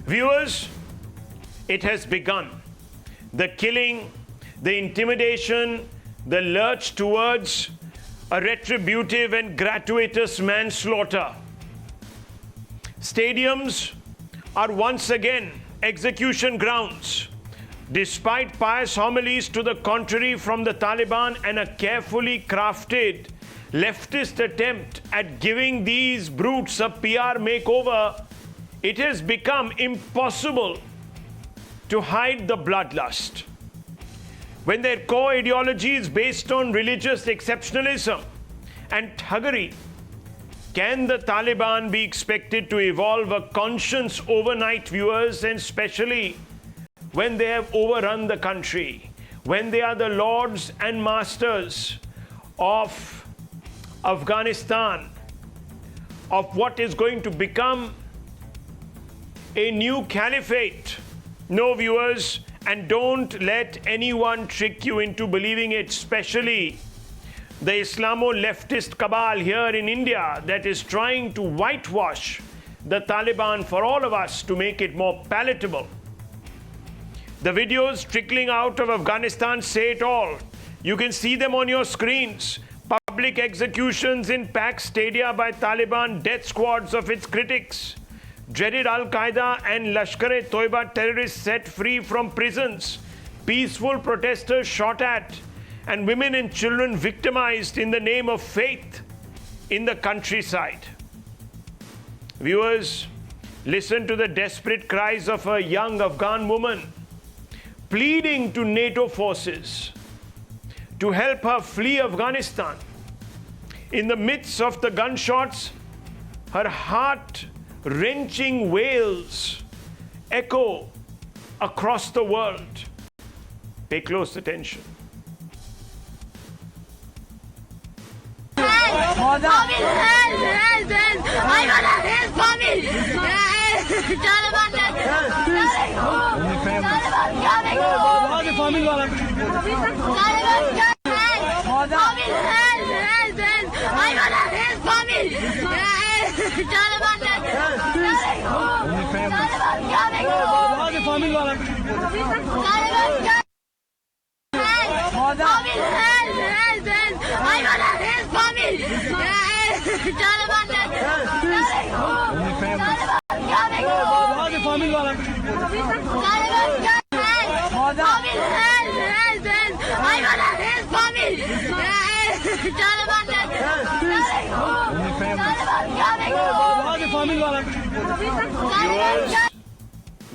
Viewers, it has begun. The killing, the intimidation, the lurch towards a retributive and gratuitous manslaughter. Stadiums are once again execution grounds. Despite pious homilies to the contrary from the Taliban and a carefully crafted leftist attempt at giving these brutes a PR makeover, it has become impossible to hide the bloodlust. When their core ideology is based on religious exceptionalism and thuggery, can the Taliban be expected to evolve a conscience overnight, viewers, and especially when they have overrun the country, when they are the lords and masters of Afghanistan, of what is going to become a new caliphate? No, viewers, and don't let anyone trick you into believing it, especially the Islamo-leftist cabal here in India that is trying to whitewash the Taliban for all of us to make it more palatable. The videos trickling out of Afghanistan say it all. You can see them on your screens. Public executions in packed stadia by Taliban death squads of its critics. Dreaded Al-Qaeda and Lashkar-e-Toiba terrorists set free from prisons. Peaceful protesters shot at, and women and children victimized in the name of faith in the countryside. Viewers, listen to the desperate cries of a young Afghan woman pleading to NATO forces to help her flee Afghanistan. In the midst of the gunshots, her heart-wrenching wails echo across the world. Pay close attention.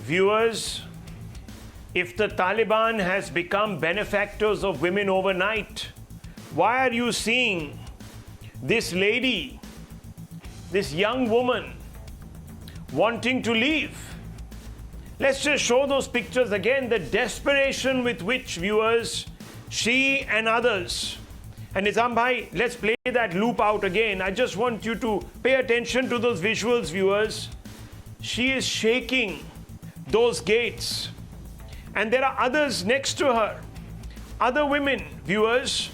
Viewers, if the Taliban has become benefactors of women overnight, why are you seeing this lady, this young woman, wanting to leave? Let's just show those pictures again, the desperation with which, viewers, she and others. And Nizam Bhai, let's play that loop out again. I just want you to pay attention to those visuals, viewers. She is shaking those gates. And there are others next to her. Other women, viewers.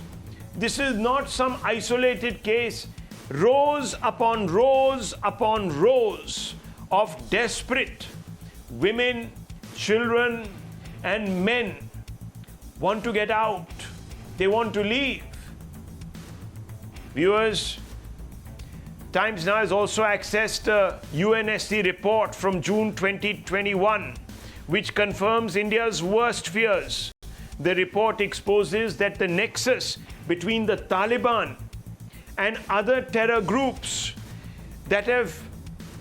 This is not some isolated case. Rows upon rows upon rows of desperate women, children, and men want to get out. They want to leave. Viewers, Times Now has also accessed a UNSC report from June 2021, which confirms India's worst fears. The report exposes that the nexus between the Taliban and other terror groups that have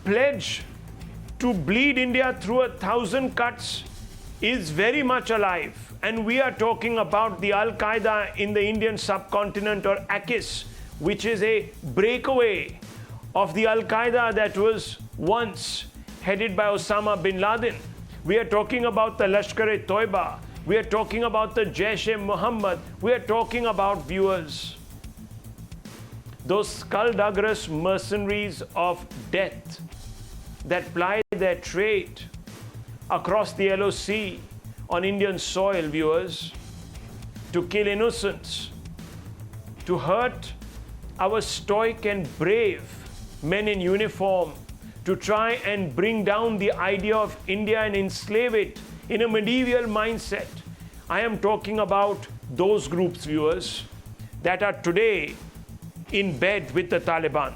pledged to bleed India through 1,000 cuts is very much alive. And we are talking about the Al-Qaeda in the Indian subcontinent, or AQIS, which is a breakaway of the Al-Qaeda that was once headed by Osama bin Laden. We are talking about the Lashkar-e-Toiba. We are talking about the Jaish-e-Mohammed. We are talking about, viewers, those skullduggerous mercenaries of death that ply their trade across the LOC on Indian soil, viewers, to kill innocents, to hurt our stoic and brave men in uniform, to try and bring down the idea of India and enslave it in a medieval mindset. I am talking about those groups, viewers, that are today in bed with the Taliban.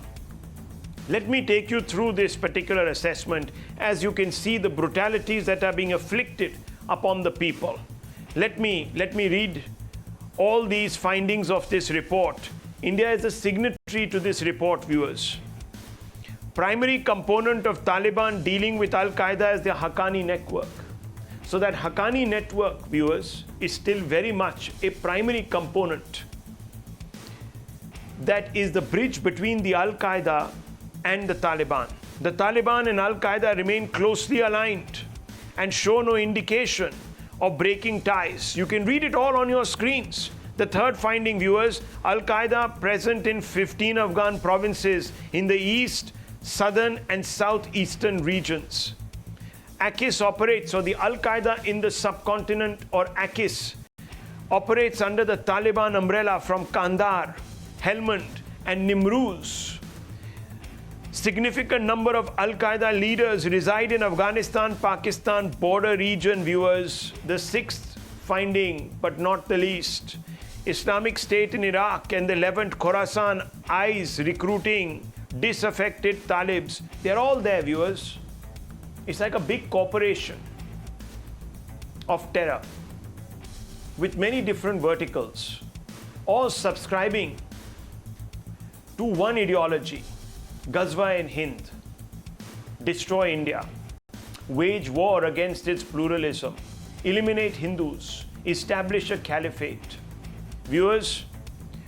Let me take you through this particular assessment. As you can see, the brutalities that are being inflicted upon the people. Let me read all these findings of this report. India is a signatory to this report, viewers. Primary component of Taliban dealing with Al-Qaeda is the Haqqani network. So that Haqqani network, viewers, is still very much a primary component. That is the bridge between the Al-Qaeda and the Taliban. The Taliban and Al-Qaeda remain closely aligned and show no indication of breaking ties. You can read it all on your screens. The third finding, viewers, Al-Qaeda present in 15 Afghan provinces in the east, southern and southeastern regions. AQIS operates, or the Al-Qaeda in the subcontinent, or AQIS, operates under the Taliban umbrella from Kandahar, Helmand and Nimruz. Significant number of Al-Qaeda leaders reside in Afghanistan-Pakistan border region, viewers. The sixth finding, but not the least, Islamic State in Iraq and the Levant, Khorasan, IS recruiting disaffected Talibs. They're all there, viewers. It's like a big corporation of terror with many different verticals, all subscribing to one ideology: Ghazwa in Hind, destroy India, wage war against its pluralism, eliminate Hindus, establish a caliphate. Viewers,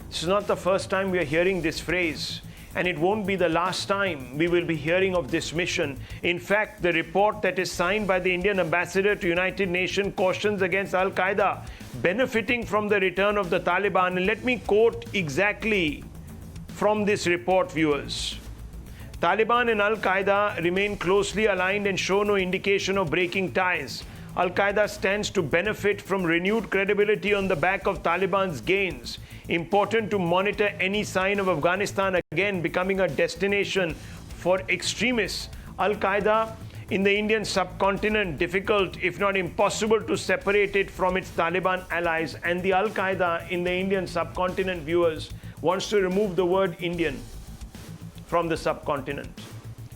this is not the first time we are hearing this phrase, and it won't be the last time we will be hearing of this mission. In fact, the report that is signed by the Indian ambassador to United Nations cautions against Al-Qaeda benefiting from the return of the Taliban. And let me quote exactly from this report, viewers. Taliban and Al-Qaeda remain closely aligned and show no indication of breaking ties. Al-Qaeda stands to benefit from renewed credibility on the back of Taliban's gains. Important to monitor any sign of Afghanistan again becoming a destination for extremists. Al-Qaeda in the Indian subcontinent, difficult if not impossible to separate it from its Taliban allies. And the Al-Qaeda in the Indian subcontinent, viewers, wants to remove the word Indian from the subcontinent.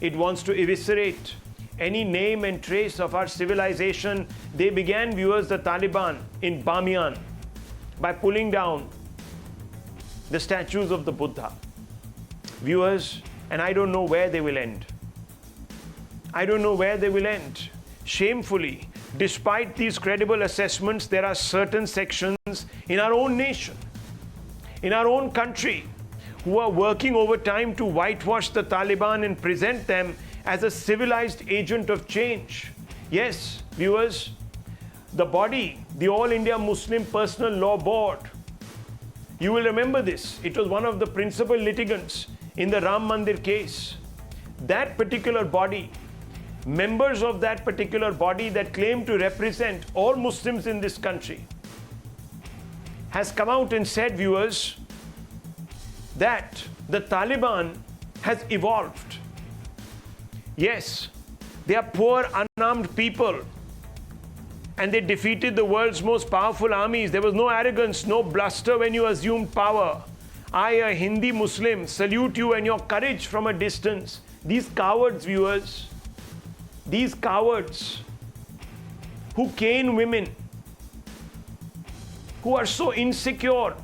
It wants to eviscerate any name and trace of our civilization. They began, viewers, the Taliban in Bamiyan by pulling down the statues of the Buddha. Viewers, and I don't know where they will end. I don't know where they will end. Shamefully, despite these credible assessments, there are certain sections in our own nation, in our own country, who are working overtime to whitewash the Taliban and present them as a civilized agent of change. Yes, viewers, the body, the All India Muslim Personal Law Board, you will remember this. It was one of the principal litigants in the Ram Mandir case. That particular body, members of that particular body that claim to represent all Muslims in this country, has come out and said, viewers, that the Taliban has evolved. Yes, they are poor, unarmed people, and they defeated the world's most powerful armies. There was no arrogance, no bluster when you assumed power. I, a Hindi Muslim, salute you and your courage from a distance. These cowards, viewers, these cowards who cane women, who are so insecure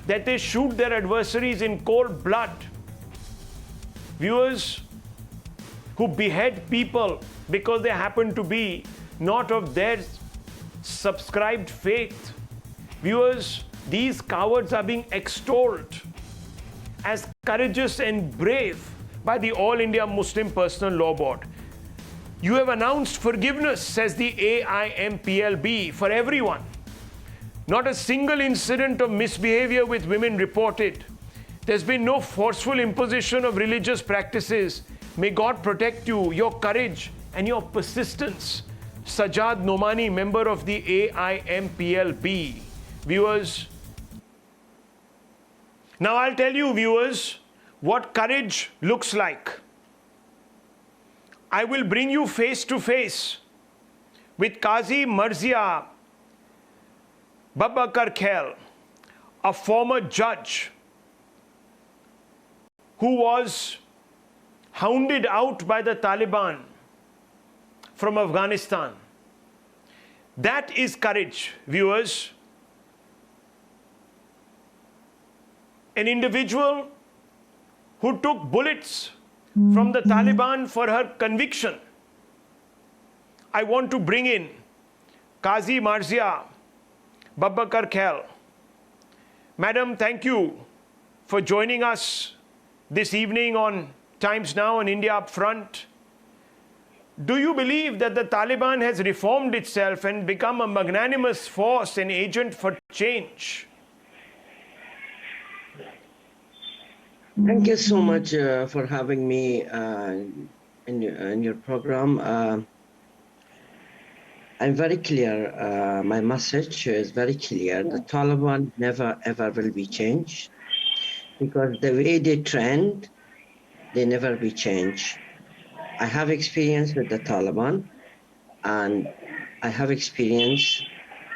that they shoot their adversaries in cold blood. Viewers, who behead people because they happen to be not of their subscribed faith. Viewers, these cowards are being extolled as courageous and brave by the All India Muslim Personal Law Board. You have announced forgiveness, says the AIMPLB, for everyone. Not a single incident of misbehavior with women reported. There's been no forceful imposition of religious practices. May God protect you, your courage and your persistence. Sajad Nomani, member of the AIMPLB. Viewers, now I'll tell you, viewers, what courage looks like. I will bring you face to face with Qazi Marzia Babakar Khail, a former judge who was hounded out by the Taliban from Afghanistan. That is courage, viewers. An individual who took bullets from the Taliban for her conviction. I want to bring in Qazi Marzia Babakar Khail. Madam, thank you for joining us this evening on Times Now and India Upfront. Do you believe that the Taliban has reformed itself and become a magnanimous force, an agent for change? Thank you so much for having me in your program. I'm very clear. My message is very clear. The Taliban never ever will be changed, because the way they trend, they never be changed. I have experience with the Taliban, and I have experience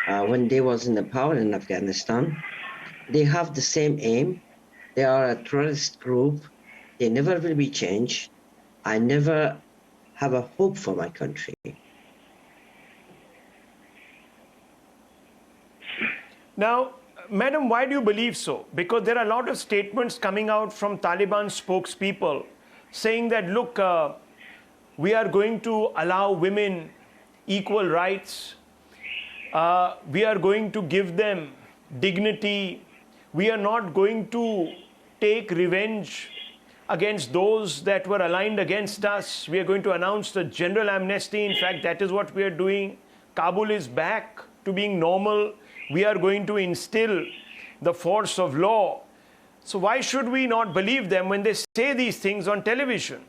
when they was in the power in Afghanistan. They have the same aim. They are a terrorist group. They never will be changed. I never have a hope for my country. Now, Madam, why do you believe so? Because there are a lot of statements coming out from Taliban spokespeople saying that, look, we are going to allow women equal rights. We are going to give them dignity. We are not going to take revenge against those that were aligned against us. We are going to announce the general amnesty. In fact, that is what we are doing. Kabul is back to being normal. We are going to instill the force of law. So why should we not believe them when they say these things on television?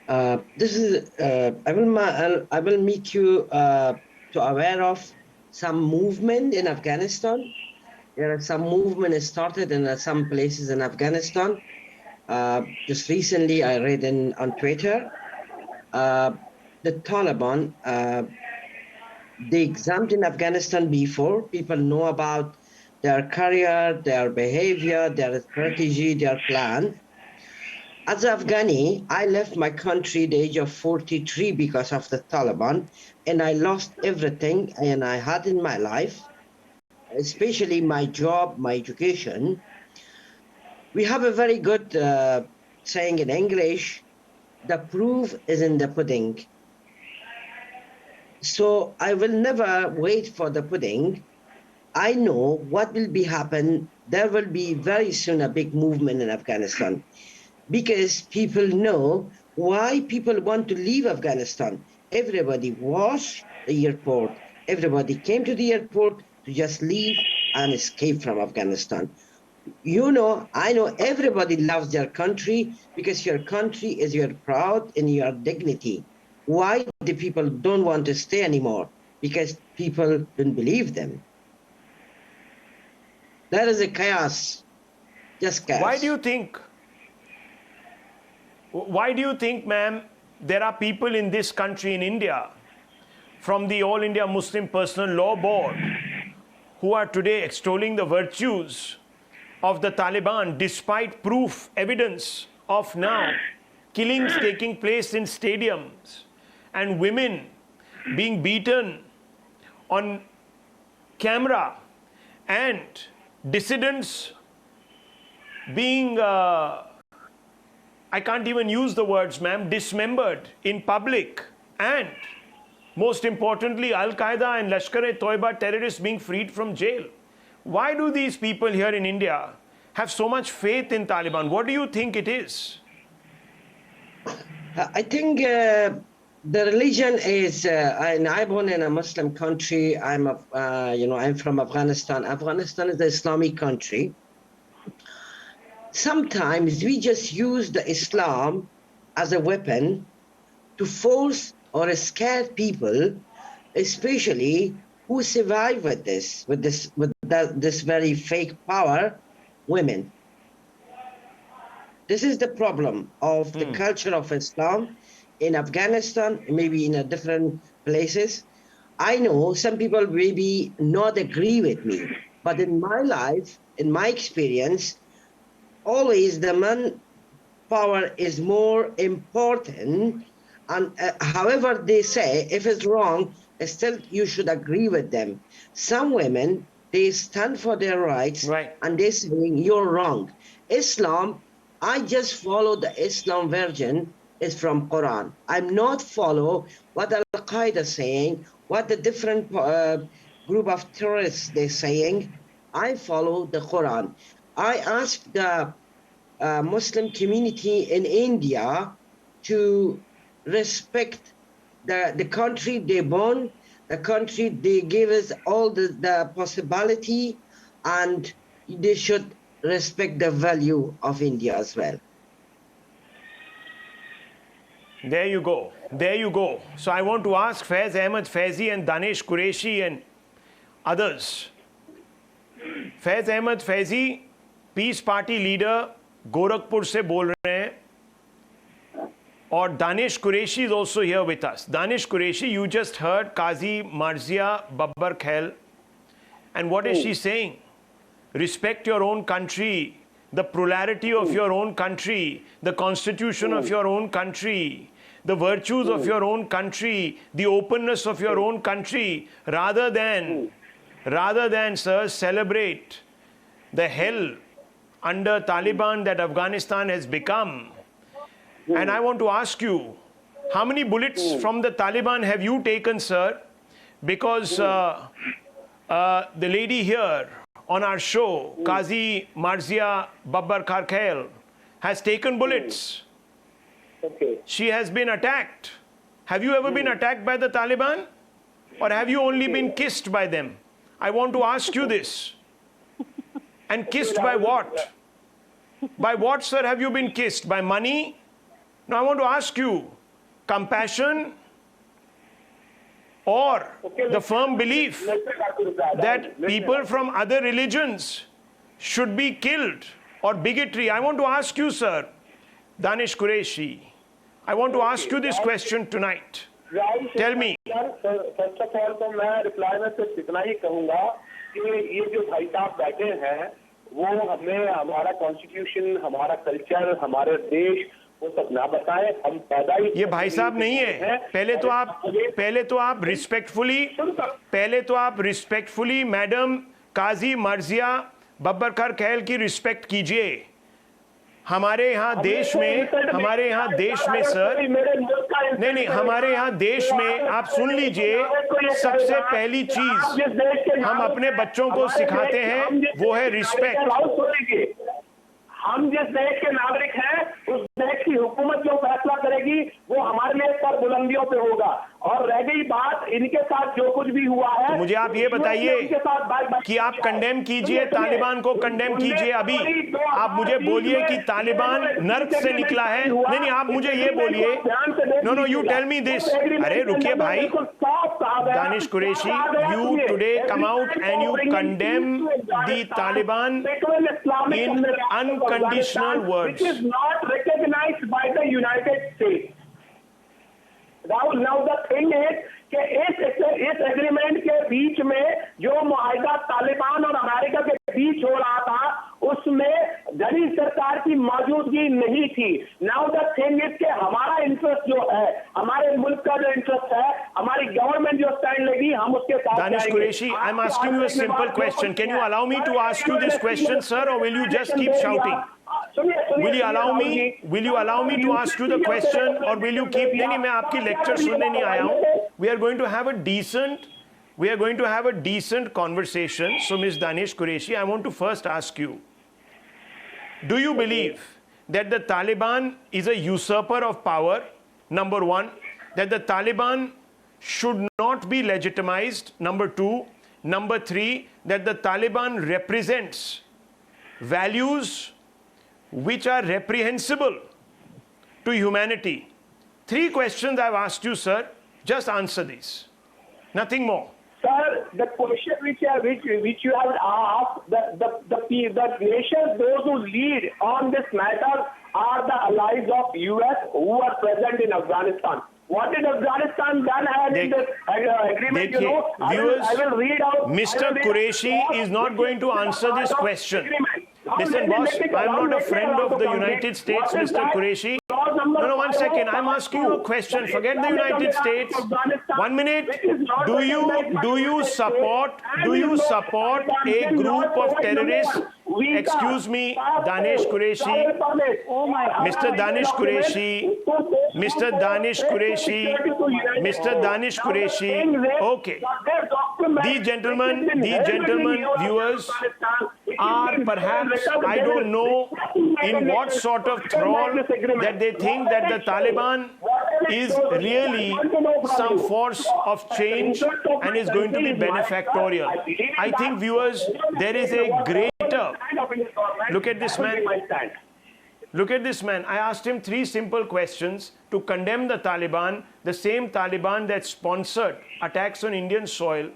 I will make you to aware of some movement in Afghanistan. There are some movement started in some places in Afghanistan. Just recently, I read on Twitter, the Taliban, they examined in Afghanistan before. People know about their career, their behavior, their strategy, their plan. As an Afghani, I left my country at the age of 43 because of the Taliban, and I lost everything and I had in my life, especially my job, my education. We have a very good saying in English, the proof is in the pudding. So I will never wait for the pudding. I know what will be happen. There will be very soon a big movement in Afghanistan, because people know why people want to leave Afghanistan. Everybody was the airport. Everybody came to the airport to just leave and escape from Afghanistan. You know, I know everybody loves their country, because your country is your proud and your dignity. Why the people don't want to stay anymore? Because people don't believe them. That is a chaos, just chaos. Why do you think, ma'am, there are people in this country, in India, from the All India Muslim Personal Law Board, who are today extolling the virtues of the Taliban, despite proof, evidence of now killings taking place in stadiums and women being beaten on camera and dissidents being, I can't even use the words, ma'am, dismembered in public, and most importantly, Al-Qaeda and Lashkar-e-Toiba terrorists being freed from jail. Why do these people here in India have so much faith in Taliban? What do you think it is? I think the religion is, and I'm born in a Muslim country. I'm from Afghanistan. Afghanistan is an Islamic country. Sometimes we just use the Islam as a weapon to force or scare people, especially who survive with this very fake power, women. This is the problem of the culture of Islam. in Afghanistan, maybe in a different places. I know some people maybe not agree with me, but in my life, in my experience, always the manpower is more important. And however they say, if it's wrong, still you should agree with them. Some women, they stand for their rights, Right. and they saying you're wrong. Islam, I just follow the Islam version is from Quran. I'm not follow what Al Qaeda saying, what the different group of terrorists they're saying. I follow the Quran. I ask the Muslim community in India to respect the country they born, the country they give us all the possibility, and they should respect the value of India as well. There you go. There you go. So I want to ask Faiz Ahmed Faizi and Danish Qureshi and others. Faiz Ahmed Faizi, peace party leader Gorakhpur से बोल रहे हैं, और Danish Qureshi is also here with us. Danish Qureshi, you just heard Qazi Marzia Babbar Khail, and what is she saying? Respect your own country, the plurality of your own country, the constitution of your own country, the virtues of your own country, the openness of your own country, rather than, sir, celebrate the hell under Taliban that Afghanistan has become. And I want to ask you, how many bullets from the Taliban have you taken, sir? Because the lady here on our show, Qazi Marzia Babbar Khail, has taken bullets. Okay. She has been attacked. Have you ever been attacked by the Taliban? Or have you only been kissed by them? I want to ask you this. And kissed by what? By what, sir, have you been kissed? By money? Now I want to ask you, compassion or the firm belief that people from other religions should be killed, or bigotry? I want to ask you, sir, Danish Qureshi, I want to ask you this question tonight. Tell me. First of all तो मैं reply में सिर्फ इतना ही कहूंगा कि ये जो भाई साहब बैठे हैं वो हमें हमारा कॉन्स्टिट्यूशन, हमारा कल्चर, हमारे देश वो सब ना बताएं। हम पैदा ही ये भाई साहब नहीं है। पहले तो आप रिस्पेक्टफुली मैडम काजी मर्जिया बब्बर खैल की रिस्पेक्ट कीजिए। हमारे यहाँ देश में सर, नहीं, हमारे यहाँ देश में आप सुन लीजिए, सबसे पहली चीज हम अपने बच्चों को सिखाते हैं वो है रिस्पेक्ट। हम जिस देश के नागरिक हैं उस देश की हुकूमत जो फैसला करेगी वो हमारे लिए सर बुलंदियों पे होगा। और रह गई बात इनके साथ जो कुछ भी हुआ है, तो मुझे आप ये बताइए कि आप कंडेम कीजिए, तालिबान को कंडेम कीजिए। अभी आप मुझे बोलिए कि तालिबान नर्क से निकला है। नहीं, आप मुझे ये बोलिए, no you tell me this. अरे रुकिए भाई, Danish Qureshi, you today come out and you condemn the Taliban in unconditional words. Which is not recognized by the United States. Now the thing is कि इस एग्रीमेंट के बीच में जो मुआहिदा तालिबान और अमेरिका के बीच हो रहा था उसमें गनी सरकार की मौजूदगी नहीं थी। नाउ द थिंग इज कि हमारा इंटरेस्ट जो है, हमारे मुल्क का जो इंटरेस्ट है, हमारी गवर्नमेंट जो स्टैंड लेगी हम उसके साथ Danish Qureshi, I'm asking you a simple question. Can you allow me to ask you this question, sir, or will you just keep shouting? Will you allow me to ask you the question, or will you keep? नहीं, मैं आपकी lecture सुनने नहीं आया हूँ। We are going to have a decent conversation. So, Ms. Danish Qureshi, I want to first ask you, do you believe that the Taliban is a usurper of power? Number one, that the Taliban should not be legitimized. Number two. Number three, that the Taliban represents values which are reprehensible to humanity. Three questions I've asked you, sir. Just answer these. Nothing more. Sir, the question which you have asked, the nations, those who lead on this matter are the allies of US who are present in Afghanistan. What did Afghanistan then had in this agreement? You know, viewers, I will read out. Mr. Qureshi is not going to answer this question. Listen, boss, I'm not a friend of the United States, Mr. Qureshi. No, 1 second. I'm asking you a question. Forget the United States. 1 minute. Do you support a group of terrorists? Excuse me, Danish Qureshi. Oh my God. Mr. Danish Qureshi. Mr. Danish Qureshi. Mr. Danish Qureshi. Okay. These gentlemen, viewers, are perhaps, I don't know in what sort of thrall that they think that the Taliban is really some force of change and is going to be benefactorial. I think, viewers, there is a greater... Look at this man. Look at this man. I asked him 3 simple questions to condemn the Taliban, the same Taliban that sponsored attacks on Indian soil,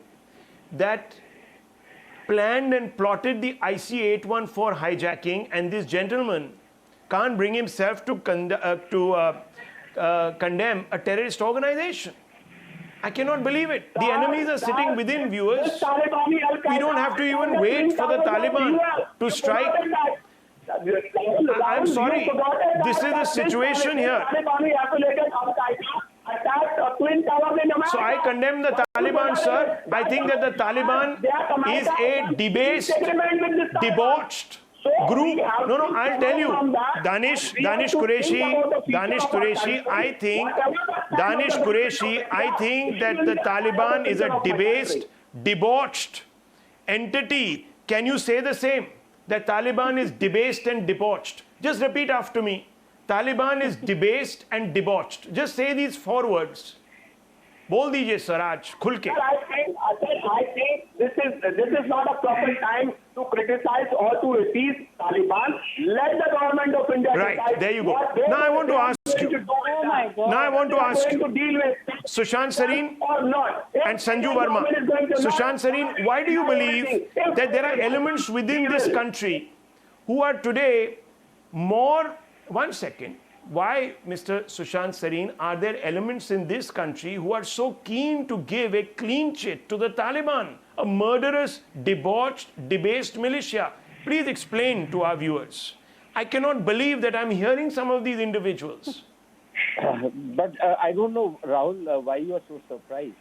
that planned and plotted the IC-814 hijacking, and this gentleman can't bring himself to condemn a terrorist organization. I cannot believe it. The enemies are sitting within, viewers. We don't have to even wait for the Taliban to strike. I'm sorry. This is the situation here. So I condemn the Taliban, sir. I think that the Taliban is a debased, debauched group. No, I'll tell you. Danish Qureshi, I think that the Taliban is a debased, debauched entity. Can you say the same? That Taliban is debased and debauched. Just repeat after me. Taliban is debased and debauched. Just say these 4 words. बोल दीजिए sir आज खुल के. I think this is not a proper time to criticize or to appease Taliban. Let the government of India Right, decide there you go. what they Now I want to ask you. Oh my God. Now I want to ask to you. deal with Sushant Sareen or not. If and Sanju the Verma. government is going to Sushant Sareen, why do you believe that there are elements within this country who are today more... 1 second. Why, Mr. Sushant Sareen, are there elements in this country who are so keen to give a clean chit to the Taliban, a murderous, debauched, debased militia? Please explain to our viewers. I cannot believe that I'm hearing some of these individuals. But I don't know, Rahul, why you are so surprised.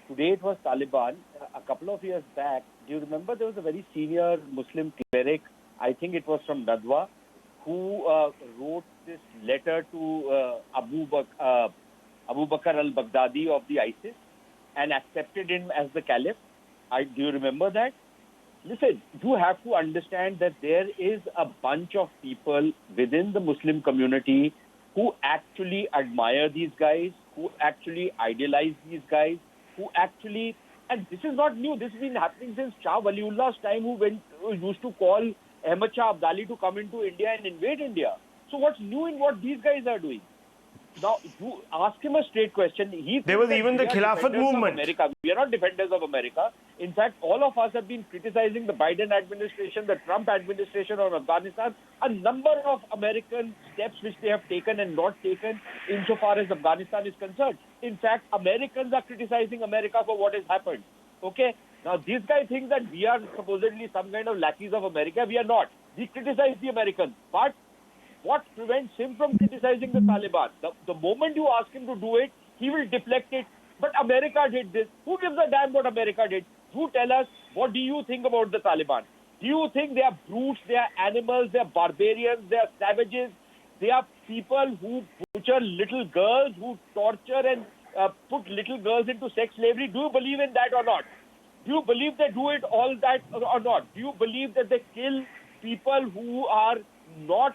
Today it was Taliban. A couple of years back, do you remember there was a very senior Muslim cleric, I think it was from Nadwa, who wrote this letter to Abu Bakr al-Baghdadi of the ISIS and accepted him as the caliph? Do you remember that? Listen, you have to understand that there is a bunch of people within the Muslim community who actually admire these guys, who actually idealize these guys, who actually, and this is not new, this has been happening since Shah Waliullah's time, who used to call Ahmad Shah Abdali to come into India and invade India. So what's new in what these guys are doing? Now, you ask him a straight question. There was even the Khilafat movement. We are not defenders of America. In fact, all of us have been criticizing the Biden administration, the Trump administration on Afghanistan, a number of American steps which they have taken and not taken insofar as Afghanistan is concerned. In fact, Americans are criticizing America for what has happened. Okay? Now, this guy thinks that we are supposedly some kind of lackeys of America. We are not. We criticize the Americans. But what prevents him from criticizing the Taliban? The moment you ask him to do it, he will deflect it. But America did this. Who gives a damn what America did? You tell us, what do you think about the Taliban? Do you think they are brutes, they are animals, they are barbarians, they are savages? They are people who butcher little girls, who torture and put little girls into sex slavery. Do you believe in that or not? Do you believe they do it all that or not? Do you believe that they kill people who are not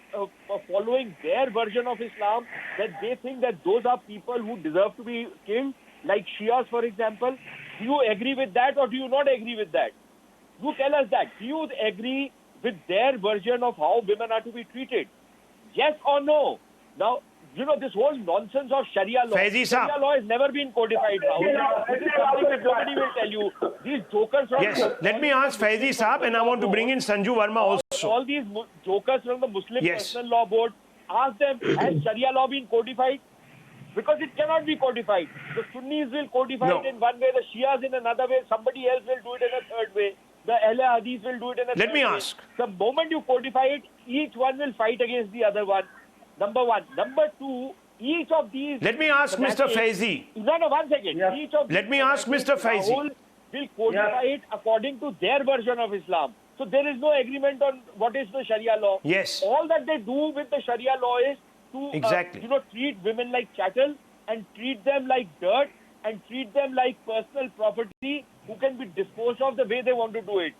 following their version of Islam, that they think that those are people who deserve to be killed, like Shias, for example? Do you agree with that or do you not agree with that? You tell us that. Do you agree with their version of how women are to be treated? Yes or no? Now, you know, this whole nonsense of Sharia law. Sharia law has never been codified, Rahul. This is something that nobody will tell you. These jokers from... Yes, let me ask Faizi Saab, and I want to bring in Sanju Verma also. All these jokers from the Muslim Yes. Personal Law Board, ask them, has Sharia law been codified? Because it cannot be codified. The Sunnis will codify No. it in one way, the Shias in another way, somebody else will do it in a third way, the Ahle Hadith will do it in a Let third me way. ask. The moment you codify it, each one will fight against the other one. Number one. Number two, each of these... Let me ask Mr. Faizi. No, 1 second. Yes. Each of Let these me ask Mr. Faizi. Rahul will codify it according to their version of Islam. So there is no agreement on what is the Sharia law. Yes. All that they do with the Sharia law is to Exactly. treat women like chattel and treat them like dirt and treat them like personal property who can be disposed of the way they want to do it.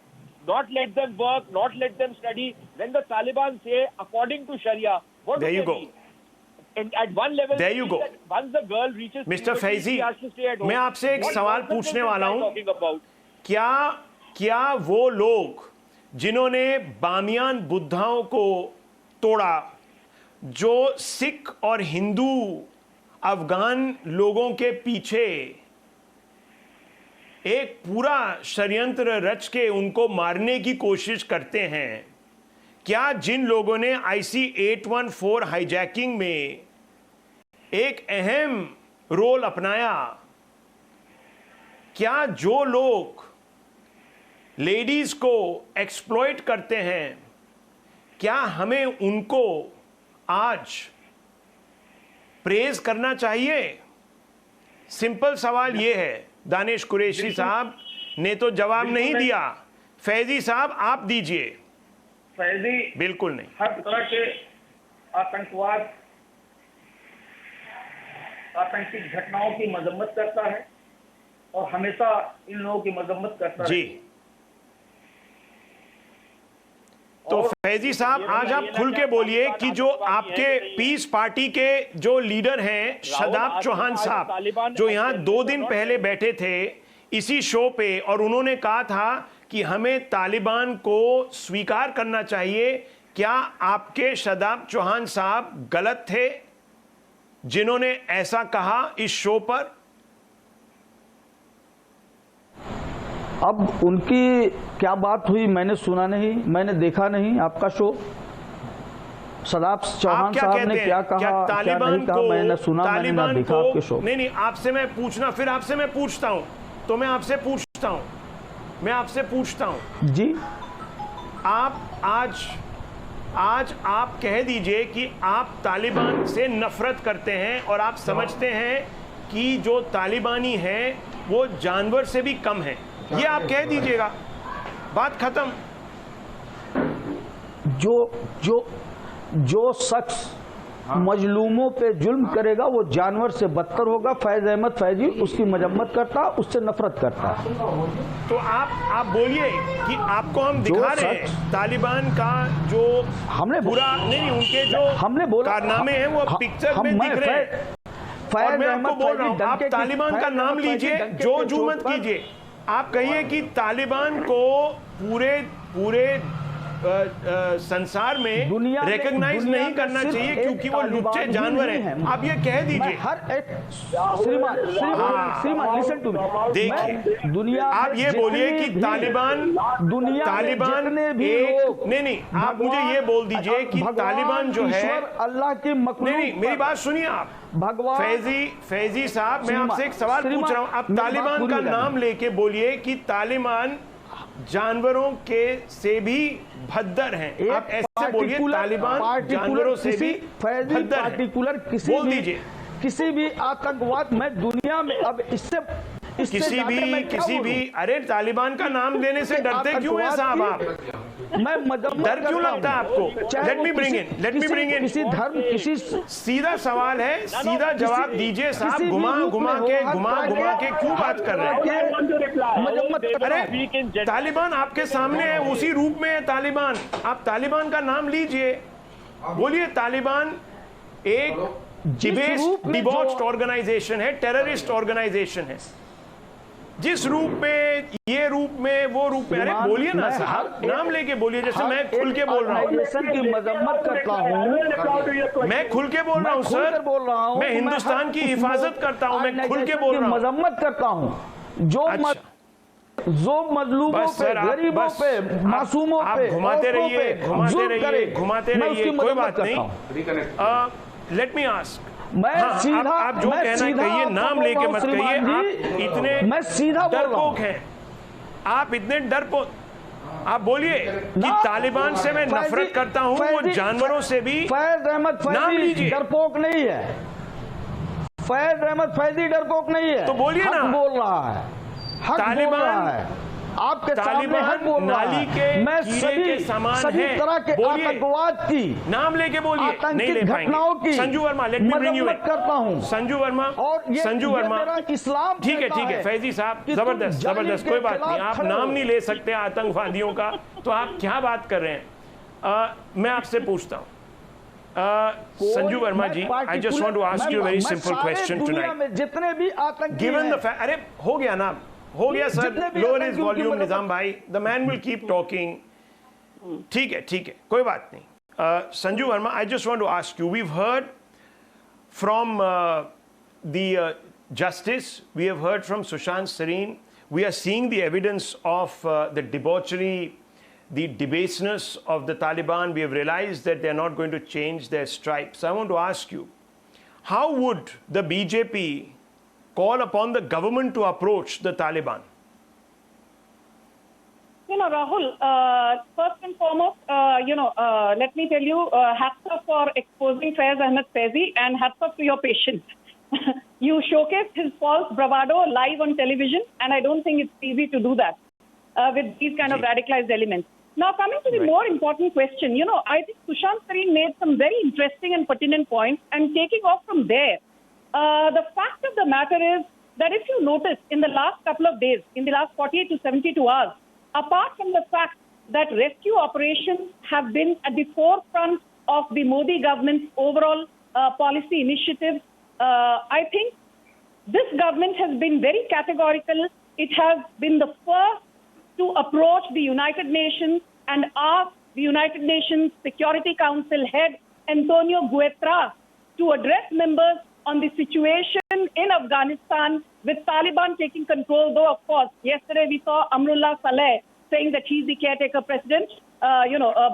Not let them work, not let them study. When the Taliban say according to Sharia, what There do you they go. mean? And at one level, There you go. once the girl reaches Mr. puberty, Faizi, she has to stay at home. मैं आपसे एक What सवाल nonsense पूछने is this वाला guy हूं। talking about? क्या वो लोग जिन्होंने बामियान बुद्धाओं को तोड़ा, जो सिख और हिंदू अफगान लोगों के पीछे एक पूरा षड्यंत्र रच के उनको मारने की कोशिश करते हैं, क्या जिन लोगों ने IC-814 हाईजैकिंग में एक अहम रोल अपनाया, क्या जो लोग लेडीज को एक्सप्लॉइट करते हैं, क्या हमें उनको आज प्रेज करना चाहिए? सिंपल सवाल ये है। दानिश कुरैशी साहब ने तो जवाब नहीं दिया। फैजी साहब आप दीजिए। फैजी बिल्कुल नहीं। हर तरह के आतंकवाद, आतंकी घटनाओं की मजम्मत करता है और हमेशा इन लोगों की मजम्मत करता है। जी, तो फैजी साहब आज आप खुल के बोलिए कि जो आपके पीस पार्टी के जो लीडर हैं शादाब चौहान साहब, जो यहाँ 2 दिन पहले बैठे थे इसी शो पे, और उन्होंने कहा था कि हमें तालिबान को स्वीकार करना चाहिए, क्या आपके शादाब चौहान साहब गलत थे जिन्होंने ऐसा कहा इस शो पर? अब उनकी क्या बात हुई मैंने सुना नहीं, मैंने देखा नहीं आपका शो। शादाब चौहान साहब ने क्या कहा, क्या नहीं कहा, मैंने सुना, मैंने ना देखा आपके शो। नहीं, आपसे मैं पूछना, फिर आपसे मैं पूछता हूं, तो मैं आपसे पूछता हूं जी। आप आज आप कह दीजिए कि आप तालिबान से नफरत करते हैं और आप समझते हैं कि जो तालिबानी हैं वो जानवर से भी कम है, ये आप कह दीजिएगा, बात खत्म। जो शख्स मजलूमों पे जुल्म करेगा वो जानवर से बदतर होगा। फैज अहमद फैजी उसकी मजम्मत करता, उससे नफरत करता। तो आप बोलिए कि आपको हम दिखा रहे हैं तालिबान का जो हमने पूरा नहीं, उनके जो हमने बोला कारनामे हैं वो पिक्चर में दिख रहे हैं। और मैं आपको बोल रहा हूं, आप तालिबान का नाम लीजिए, जो जुमत कीजिए, आप कहिए कि तालिबान को पूरे संसार में रिकॉग्नाइज नहीं करना चाहिए क्योंकि वो लुच्चे जानवर हैं। आप ये कह दीजिए। हर एक श्रीमान लिसन टू मी। देखिए, दुनिया आप ये बोलिए कि तालिबान नहीं, आप मुझे ये बोल दीजिए कि तालिबान जो है, अल्लाह की मखलूक। नहीं, मेरी बात सुनिए आप भगवान फैजी साहब, मैं आपसे एक सवाल पूछ रहा हूं। आप तालिबान का नाम लेके बोलिए कि तालिबान जानवरों के से भी भद्दर हैं। आप ऐसे बोलिए तालिबान जानवरों से भी भद्दर हैं। बोल दीजिए। किसी भी आतंकवाद में दुनिया में अब इससे किसी भी अरे तालिबान का नाम लेने से डरते क्यों हैं साहब आप? डर क्यों लगता है आपको? लेट मी ब्रिंग इन किसी धर्म किसी सीधा सवाल है, सीधा जवाब दीजिए साहब। घुमा के क्यों बात कर रहे हैं? अरे तालिबान आपके सामने है, उसी रूप में है तालिबान। आप तालिबान का नाम लीजिए, बोलिए तालिबान एक डिबॉच्ड ऑर्गेनाइजेशन है, टेररिस्ट ऑर्गेनाइजेशन है। जिस रूप में, ये रूप में, वो रूप में, अरे बोलिए ना साहब, नाम लेके बोलिए, जैसे मैं खुल के बोल रहा हूँ। की मजम्मत करता हूँ, मैं खुल के बोल रहा हूँ सर, मैं हिंदुस्तान की हिफाजत करता हूँ, मैं खुल के बोल रहा हूँ, मजम्मत करता हूँ। जो जो मजलूमों बस पे, सर, आप गरीबों बस पे, मासूमों आप पे, घुमाते औरतों रहिए, पे घुमाते जुल्म रहिए, करे, घुमाते मैं रहिए, उसकी कोई मदद बात करता हूं। नहीं। लेट मी आस्क, मैं सीधा, आप जो मैं कहना सीधा कहिए, आपको नाम बोल लेके रहा हूं मत कहिए। श्रीमान आप जी, इतने मैं सीधा बोल रहा डरपोक हूं। हैं, आप इतने डरपोक। आप बोलिए कि ना, तालिबान से मैं नफरत करता हूं, वो जानवरों से भी। फैज अहमद नाम फैजी लीजिए। डरपोक नहीं है, फैज अहमद फैजी डरपोक नहीं है, तो बोलिए हक ना। बोल रहा है, हक बोल रहा है, आपके सामने हक बोल रहा नाली के है। मैं कीड़े के समान सभी है। तरह के बोलिए। आतंकवाद की, नाम लेके बोलिए, नहीं आतंकित ले घटनाओं पाएंगे। की Sanju Verma, let me bring you मजम्मत करता हूं। संजू वर्मा, और ये संजू वर्मा, मेरा इस्लाम ठीक है, कहता ठीक है फैजी साहब, कि तुम जबरदस्त जालिम जबरदस्त, के कोई बात नहीं। खिलाफ आप खड़े नाम हो। नहीं ले सकते आतंकवादियों का, तो आप क्या बात कर रहे हैं। मैं आपसे पूछता हूं, Sanju Verma ji, I just want to ask you very simple question tonight. जितने भी आतंकी गिवन द फैक्ट, अरे हो गया ना, हो गया सर, जितने भी लोअर आतंकियों इज की वॉल्यूम मदद- निजाम भाई, the man will keep talking. ठीक है, ठीक है, कोई बात नहीं। Sanju Verma, I just want to ask you, we have heard from the justice, we have heard from Sushant Sareen, we are seeing the evidence of the debauchery, the debaseness of the Taliban. We have realized that they are not going to change their stripes. I want to ask you, how would the BJP call upon the government to approach the Taliban? Rahul, first and foremost, let me tell you, hats off for exposing Faiz Ahmed Faizi and hats off to your patience. You showcased his false bravado live on television, and I don't think it's easy to do that with these kind of radicalized elements. Now, coming to the more important question, I think Sushant Sareen made some very interesting and pertinent points, and taking off from there, the fact of the matter is that if you notice in the last couple of days, in the last 48 to 72 hours, apart from the fact that rescue operations have been at the forefront of the Modi government's overall policy initiatives, I think this government has been very categorical. It has been the first to approach the United Nations and ask the United Nations Security Council head Antonio Guterres to address members on the situation in Afghanistan with Taliban taking control, though, of course, yesterday we saw Amrullah Saleh saying that he's the caretaker president,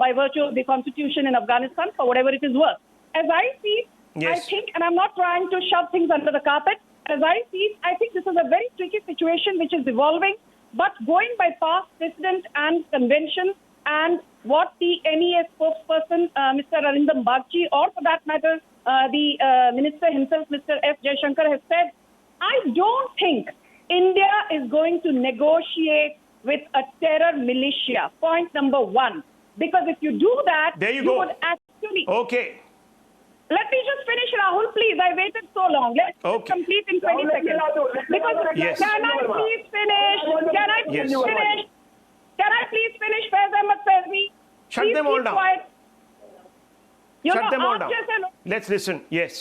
by virtue of the constitution in Afghanistan, for whatever it is worth. As I see it, I think, and I'm not trying to shove things under the carpet, as I see it, I think this is a very tricky situation which is evolving, but going by past precedent and convention and what the NEA spokesperson, Mr. Arindam Bagchi, or for that matter, the minister himself, Mr. S. Jaishankar, has said, I don't think India is going to negotiate with a terror militia, point number one. Because if you do that, there you go. would actually... Okay. Let me just finish, Rahul, please. I waited so long. Let's complete in 20 seconds. Because Yes. Can I please finish? Can I please Yes. finish? Can I please finish, Faiz Ahmed Faizi? Shut Please them all keep down. quiet. Shut them all down. आप जैसे लोग Let's listen. Yes.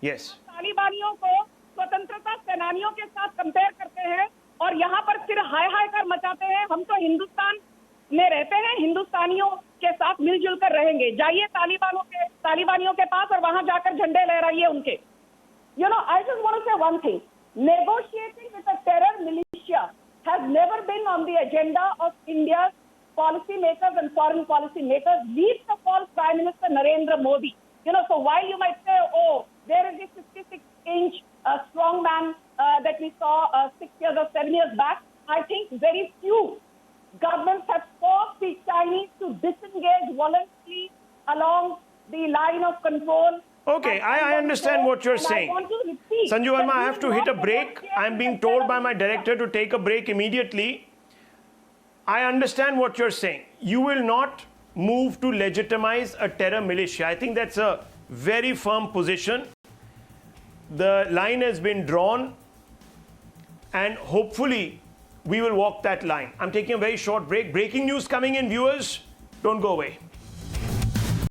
Yes. तालिबानियों को स्वतंत्रता सेनानियों के साथ compare करते हैं और यहाँ पर फिर हाय हाय कर मचाते हैं। हम तो हिंदुस्तान में रहते हैं, हिंदुस्तानियों के साथ मिलजुल कर रहेंगे। जाइए तालिबानियों के पास और वहां जाकर झंडे लहराइए उनके। I just want to say one thing. Negotiating with a terror militia has never been on the agenda of India's policy makers and foreign policy makers, least of all Prime Minister Narendra Modi. So while you might say, oh, there is this 56-inch strong man that we saw 6 years or 7 years back, I think very few governments have forced the Chinese to disengage voluntarily along the line of control. Okay, I understand what you're saying. Sanju Verma, I have to hit a break. I'm being told by my director to take a break immediately. I understand what you're saying. You will not move to legitimize a terror militia. I think that's a very firm position. The line has been drawn, and hopefully we will walk that line. I'm taking a very short break. Breaking news coming in, viewers. Don't go away.